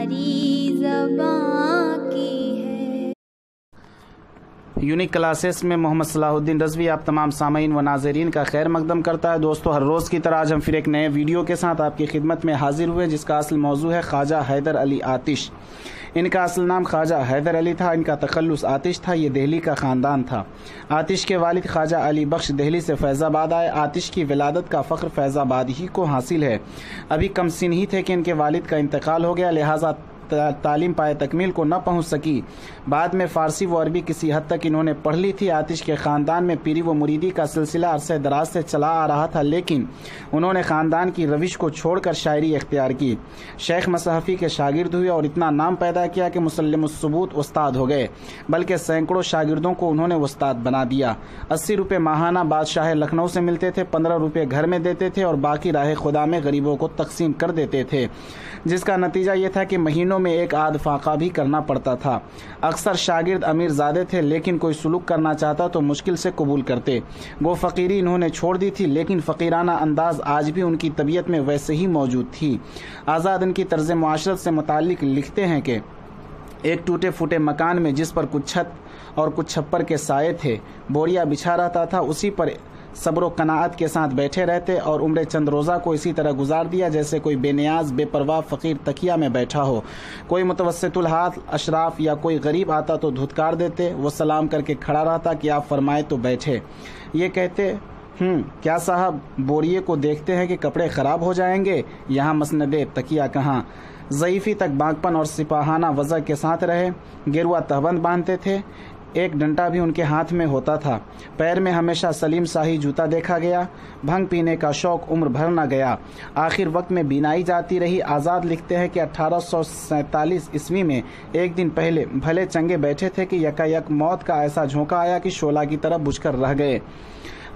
ہماری زبان کی ہے۔ یونیک کلاسز میں محمد صلاح الدین رضوی آپ تمام سامعین و ناظرین کا خیر مقدم کرتا ہے۔ دوستو، ہر روز کی طرح آج ہم پھر ایک نئے ویڈیو کے ساتھ آپ کی خدمت میں حاضر ہوئے، جس کا اصل موضوع ہے خواجہ حیدر علی آتش۔ ان کا اصل نام خواجہ حیدر علی تھا، ان کا تخلص آتش تھا، یہ دہلی کا خاندان تھا۔ آتش کے والد خواجہ علی بخش دہلی سے فیض آباد آئے۔ آتش کی ولادت کا فخر فیض آباد ہی کو حاصل ہے۔ ابھی کم سن ہی تھے کہ ان کے والد کا انتقال ہو گیا، لہٰذا تعلیم پائے تکمیل کو نہ پہنچ سکی۔ بعد میں فارسی و عربی کسی حد تک انہوں نے پڑھ لی تھی۔ آتش کے خاندان میں پیری و مریدی کا سلسلہ عرصہ دراز سے چلا آ رہا تھا، لیکن انہوں نے خاندان کی روش کو چھوڑ کر شاعری اختیار کی۔ شیخ مصحفی کے شاگرد ہوئے اور اتنا نام پیدا کیا کہ مسلم الثبوت استاد ہو گئے، بلکہ سینکڑوں شاگردوں کو انہوں نے استاد بنا دیا۔ 80 روپے ماہانہ بادشاہ لکھنؤ سے ملتے تھے، 15 روپے گھر میں دیتے تھے اور باقی راہ خدا میں غریبوں کو تقسیم کر دیتے تھے، جس کا نتیجہ یہ تھا کہ مہینوں میں ایک آدھ فاقہ بھی کرنا پڑتا تھا۔ اکثر شاگرد امیر زادے تھے، لیکن کوئی سلوک کرنا چاہتا تو مشکل سے قبول کرتے۔ وہ فقیری انہوں نے چھوڑ دی تھی، لیکن فقیرانہ انداز آج بھی ان کی طبیعت میں ویسے ہی موجود تھی۔ آزاد ان کی طرز معاشرت سے متعلق لکھتے ہیں کہ ایک ٹوٹے پھوٹے مکان میں جس پر کچھ چھت اور کچھ چھپر کے سائے تھے، بوریا بچھا رہتا تھا، اسی پر صبر و قناعت کے ساتھ بیٹھے رہتے اور عمر چند روزہ کو اسی طرح گزار دیا جیسے کوئی بے نیاز بے پرواہ فقیر تکیہ میں بیٹھا ہو۔ کوئی متوسط الحال اشراف یا کوئی غریب آتا تو دھتکار دیتے، وہ سلام کر کے کھڑا رہتا کہ آپ فرمائے تو بیٹھے۔ یہ کہتے کیا صاحب بوریے کو دیکھتے ہیں کہ کپڑے خراب ہو جائیں گے، یہاں مسند تکیہ کہاں۔ ضعیفی تک بانکپن اور سپاہانہ وضع کے ساتھ رہے، گیروا تہبند باندھتے تھے، ایک ڈنٹا بھی ان کے ہاتھ میں ہوتا تھا۔ پیر میں ہمیشہ سلیم شاہی جوتا دیکھا گیا۔ بھنگ پینے کا شوق عمر بھر نہ گیا، آخر وقت میں بینائی جاتی رہی۔ آزاد لکھتے ہیں کہ 1847 عیسوی میں ایک دن پہلے بھلے چنگے بیٹھے تھے کہ یکایک موت کا ایسا جھونکا آیا کہ شعلہ کی طرح بجھ کر رہ گئے۔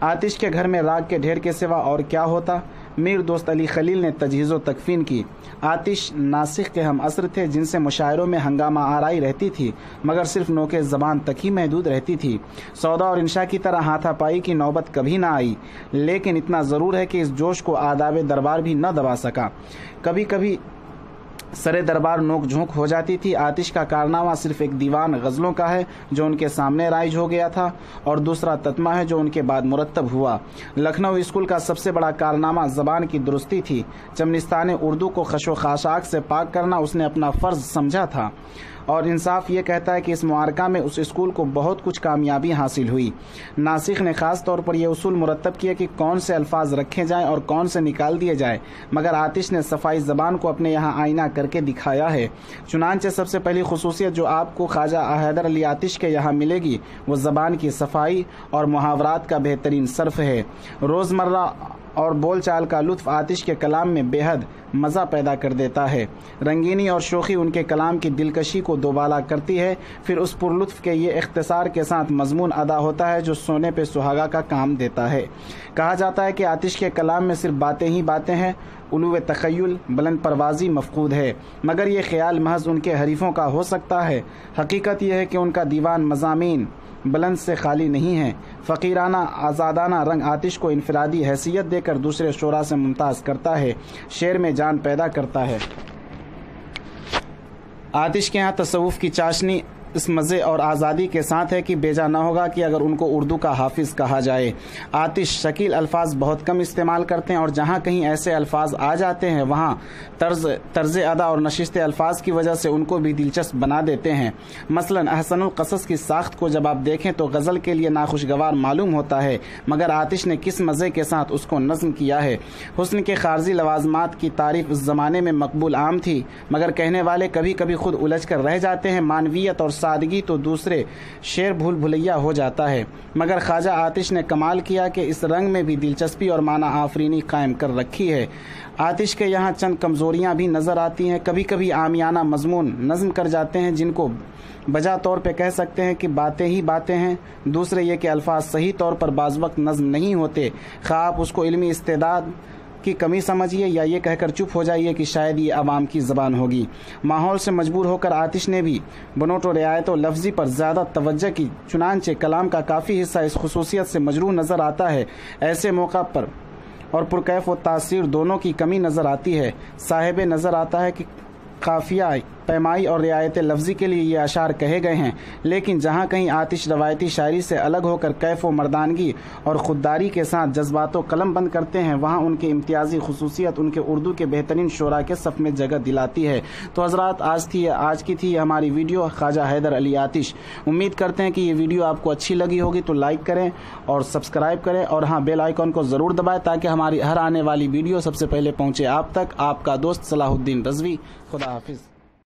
آتش کے گھر میں راگ کے ڈھیر کے سوا اور کیا ہوتا؟ میر دوست علی خلیل نے تجہیز و تکفین کی۔ آتش ناسخ کے ہم عصر تھے، جن سے مشاعروں میں ہنگامہ آرائی رہتی تھی، مگر صرف نوکے زبان تک ہی محدود رہتی تھی۔ سودا اور انشاء کی طرح ہاتھا پائی کی نوبت کبھی نہ آئی، لیکن اتنا ضرور ہے کہ اس جوش کو آداب دربار بھی نہ دبا سکا۔ کبھی کبھی سرے دربار نوک جھونک ہو جاتی تھی۔ آتش کا کارنامہ صرف ایک دیوان غزلوں کا ہے جو ان کے سامنے رائج ہو گیا تھا، اور دوسرا تتمہ ہے جو ان کے بعد مرتب ہوا۔ لکھنؤ اسکول کا سب سے بڑا کارنامہ زبان کی درستی تھی۔ چمنستان اردو کو خش و خاشاک سے پاک کرنا اس نے اپنا فرض سمجھا تھا، اور انصاف یہ کہتا ہے کہ اس معرکہ میں اس اسکول کو بہت کچھ کامیابی حاصل ہوئی۔ ناسخ نے خاص طور پر یہ اصول مرتب کیا کہ کون سے الفاظ رکھے جائیں اور کون سے نکال دیے جائیں، مگر آتش نے صفائی زبان کو اپنے یہاں آئینہ کر کے دکھایا ہے۔ چنانچہ سب سے پہلی خصوصیت جو آپ کو خواجہ حیدر علی آتش کے یہاں ملے گی وہ زبان کی صفائی اور محاورات کا بہترین صرف ہے۔ روزمرہ اور بول چال کا لطف آتش کے کلام میں بے حد مزہ پیدا کر دیتا ہے۔ رنگینی اور شوخی ان کے کلام کی دلکشی کو دوبالا کرتی ہے، پھر اس پر لطف کے یہ اختصار کے ساتھ مضمون ادا ہوتا ہے جو سونے پہ سہاگا کا کام دیتا ہے۔ کہا جاتا ہے کہ آتش کے کلام میں صرف باتیں ہی باتیں ہیں، علو تخیل بلند پروازی مفقود ہے، مگر یہ خیال محض ان کے حریفوں کا ہو سکتا ہے۔ حقیقت یہ ہے کہ ان کا دیوان مضامین بلند سے خالی نہیں ہے۔ فقیرانہ آزادانہ رنگ آتش کو انفرادی حیثیت دے کر دوسرے شعراء سے ممتاز کرتا ہے، شعر میں جان پیدا کرتا ہے۔ آتش کے ہاں تصوف کی چاشنی اس مزے اور آزادی کے ساتھ ہے کہ بیجا نہ ہوگا کہ اگر ان کو اردو کا حافظ کہا جائے۔ آتش شکیل الفاظ بہت کم استعمال کرتے ہیں، اور جہاں کہیں ایسے الفاظ آ جاتے ہیں وہاں طرز ادا اور نشست الفاظ کی وجہ سے ان کو بھی دلچسپ بنا دیتے ہیں۔ مثلا احسن القصص کی ساخت کو جب آپ دیکھیں تو غزل کے لیے ناخوشگوار معلوم ہوتا ہے، مگر آتش نے کس مزے کے ساتھ اس کو نظم کیا ہے۔ حسن کے خارجی لوازمات کی تعریف اس زمانے میں مقبول عام تھی، مگر کہنے والے کبھی کبھی خود الجھ کر رہ جاتے ہیں۔ معنویت اور سادگی تو دوسرے شعر بھول بھلیا ہو جاتا ہے، مگر خواجہ آتش نے کمال کیا کہ اس رنگ میں بھی دلچسپی اور معنی آفرینی قائم کر رکھی ہے۔ آتش کے یہاں چند کمزوریاں بھی نظر آتی ہیں۔ کبھی کبھی عامیانہ مضمون نظم کر جاتے ہیں جن کو بجا طور پہ کہہ سکتے ہیں کہ باتیں ہی باتیں ہیں۔ دوسرے یہ کہ الفاظ صحیح طور پر بعض وقت نظم نہیں ہوتے، خواہ آپ اس کو علمی استعداد کی کمی سمجھیے یا یہ کہہ کر چپ ہو جائیے کہ شاید یہ عوام کی زبان ہوگی۔ ماحول سے مجبور ہو کر آتش نے بھی بنوٹ و رعایت و لفظی پر زیادہ توجہ کی، چنانچہ کلام کا کافی حصہ اس خصوصیت سے مجروح نظر آتا ہے۔ ایسے موقع پر اور پرکیف و تاثیر دونوں کی کمی نظر آتی ہے۔ صاحب نظر آتا ہے کہ قافیہ پیمائی اور رعایت لفظی کے لیے یہ اشعار کہے گئے ہیں، لیکن جہاں کہیں آتش روایتی شاعری سے الگ ہو کر کیف و مردانگی اور خودداری کے ساتھ جذبات و قلم بند کرتے ہیں، وہاں ان کی امتیازی خصوصیت ان کے اردو کے بہترین شعراء کے صف میں جگہ دلاتی ہے۔ تو حضرات، آج کی تھی ہماری ویڈیو خواجہ حیدر علی آتش۔ امید کرتے ہیں کہ یہ ویڈیو آپ کو اچھی لگی ہوگی، تو لائک کریں اور سبسکرائب کریں، اور ہاں، بیل آئیکن کو ضرور دبائیں تاکہ ہماری ہر آنے والی ویڈیو سب سے پہلے پہنچے آپ تک۔ آپ کا دوست صلاح الدین رضوی۔ خدا حافظ۔